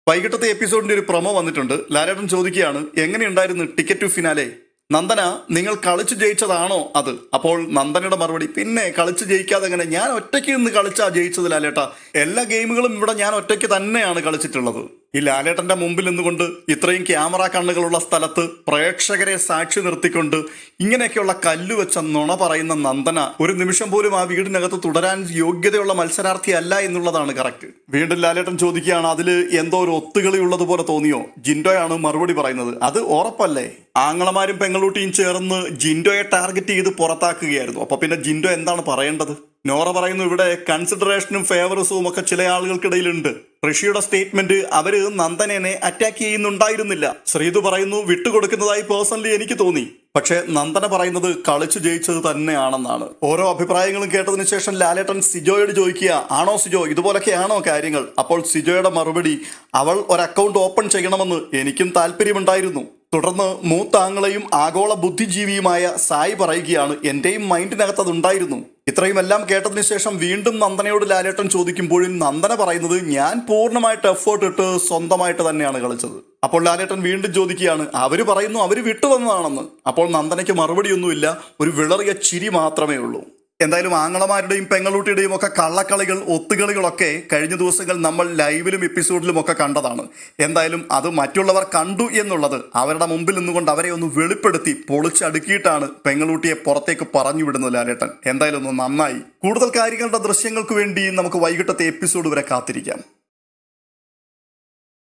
വൈകിട്ടത്തെ എപ്പിസോഡിന്റെ ഒരു പ്രൊമോ വന്നിട്ടുണ്ട്. ലാലേട്ടൻ ചോദിക്കുകയാണ്, എങ്ങനെയുണ്ടായിരുന്നു ടിക്കറ്റ് ടു ഫിനാലെ? നന്ദന, നിങ്ങൾ കളിച്ചു ജയിച്ചതാണോ അത്? അപ്പോൾ നന്ദനയുടെ മറുപടി, പിന്നെ കളിച്ചു ജയിക്കാതെ എങ്ങനെ, ഞാൻ ഒറ്റയ്ക്ക് നിന്ന് കളിച്ചാ ജയിച്ചത് ലാലേട്ട. എല്ലാ ഗെയിമുകളും ഇവിടെ ഞാൻ ഒറ്റയ്ക്ക് തന്നെയാണ് കളിച്ചിട്ടുള്ളത്. ഈ ലാലേട്ടന്റെ മുമ്പിൽ നിന്നുകൊണ്ട് ഇത്രയും ക്യാമറ കണ്ണുകളുള്ള സ്ഥലത്ത് പ്രേക്ഷകരെ സാക്ഷി നിർത്തിക്കൊണ്ട് ഇങ്ങനെയൊക്കെയുള്ള കല്ല് വെച്ച നുണ പറയുന്ന നന്ദന ഒരു നിമിഷം പോലും ആ വീടിനകത്ത് തുടരാൻ യോഗ്യതയുള്ള മത്സരാർത്ഥി അല്ല എന്നുള്ളതാണ് കറക്റ്റ്. വീണ്ടും ലാലേട്ടൻ ചോദിക്കുകയാണ്, അതില് എന്തോ ഒരു ഒത്തുകളി ഉള്ളതുപോലെ തോന്നിയോ? ജിൻഡോയാണ് മറുപടി പറയുന്നത്, അത് ഉറപ്പല്ലേ? ആങ്ങളമാരും പെങ്ങളൂട്ടിയും ചേർന്ന് ജിൻഡോയെ ടാർഗറ്റ് ചെയ്ത് പുറത്താക്കുകയായിരുന്നു. അപ്പൊ പിന്നെ ജിൻഡോ എന്താണ് പറയേണ്ടത്? നോറ പറയുന്നു, ഇവിടെ കൺസിഡറേഷനും ഫേവറിസവും ഒക്കെ ചില ആളുകൾക്കിടയിലുണ്ട്. ഋഷിയുടെ സ്റ്റേറ്റ്മെന്റ് അവര് നന്ദനെ അറ്റാക്ക് ചെയ്യുന്നുണ്ടായിരുന്നില്ല. ശ്രീതു പറയുന്നു, വിട്ടുകൊടുക്കുന്നതായി പേഴ്സണലി എനിക്ക് തോന്നി. പക്ഷെ നന്ദന പറയുന്നത് കളിച്ചു ജയിച്ചത് തന്നെയാണെന്നാണ്. ഓരോ അഭിപ്രായങ്ങളും കേട്ടതിന് ശേഷം ലാലേട്ടൻ സിജോയോട് ചോദിക്കുക, ആണോ സിജോ, ഇതുപോലൊക്കെയാണോ കാര്യങ്ങൾ? അപ്പോൾ സിജോയുടെ മറുപടി, അവൾ ഒരു അക്കൗണ്ട് ഓപ്പൺ ചെയ്യണമെന്ന് എനിക്കും താല്പര്യമുണ്ടായിരുന്നു. തുടർന്ന് മൂത്താങ്ങളെയും ആഗോള ബുദ്ധിജീവിയുമായ സായി പറയുകയാണ്, എന്റെയും മൈൻഡിനകത്ത് അതുണ്ടായിരുന്നു. ഇത്രയും എല്ലാം കേട്ടതിന് ശേഷം വീണ്ടും നന്ദനയോട് ലാലേട്ടൻ ചോദിക്കുമ്പോഴും നന്ദന പറയുന്നത്, ഞാൻ പൂർണ്ണമായിട്ട് എഫേർട്ട് ഇട്ട് സ്വന്തമായിട്ട് തന്നെയാണ് കളിച്ചത്. അപ്പോൾ ലാലേട്ടൻ വീണ്ടും ചോദിക്കുകയാണ്, അവര് പറയുന്നു അവര് വിട്ടുവന്നതാണെന്ന്. അപ്പോൾ നന്ദനയ്ക്ക് മറുപടിയൊന്നുമില്ല, ഒരു വിളറിയ ചിരി മാത്രമേ ഉള്ളൂ. എന്തായാലും ആങ്ങളമാരുടെയും പെങ്ങളൂട്ടിയുടെയും ഒക്കെ കള്ളക്കളികൾ, ഒത്തുകളികളൊക്കെ കഴിഞ്ഞ ദിവസങ്ങൾ നമ്മൾ ലൈവിലും എപ്പിസോഡിലും ഒക്കെ കണ്ടതാണ്. എന്തായാലും അത് മറ്റുള്ളവർ കണ്ടു എന്നുള്ളത് അവരുടെ മുമ്പിൽ നിന്നുകൊണ്ട് അവരെ ഒന്ന് വെളിപ്പെടുത്തി പൊളിച്ചടുക്കിയിട്ടാണ് പെങ്ങളൂട്ടിയെ പുറത്തേക്ക് പറഞ്ഞു വിടുന്നത് ലാലേട്ടൻ. എന്തായാലും ഒന്ന് നന്നായി. കൂടുതൽ കാര്യങ്ങളുടെ ദൃശ്യങ്ങൾക്ക് വേണ്ടി നമുക്ക് വൈകിട്ടത്തെ എപ്പിസോഡ് വരെ കാത്തിരിക്കാം.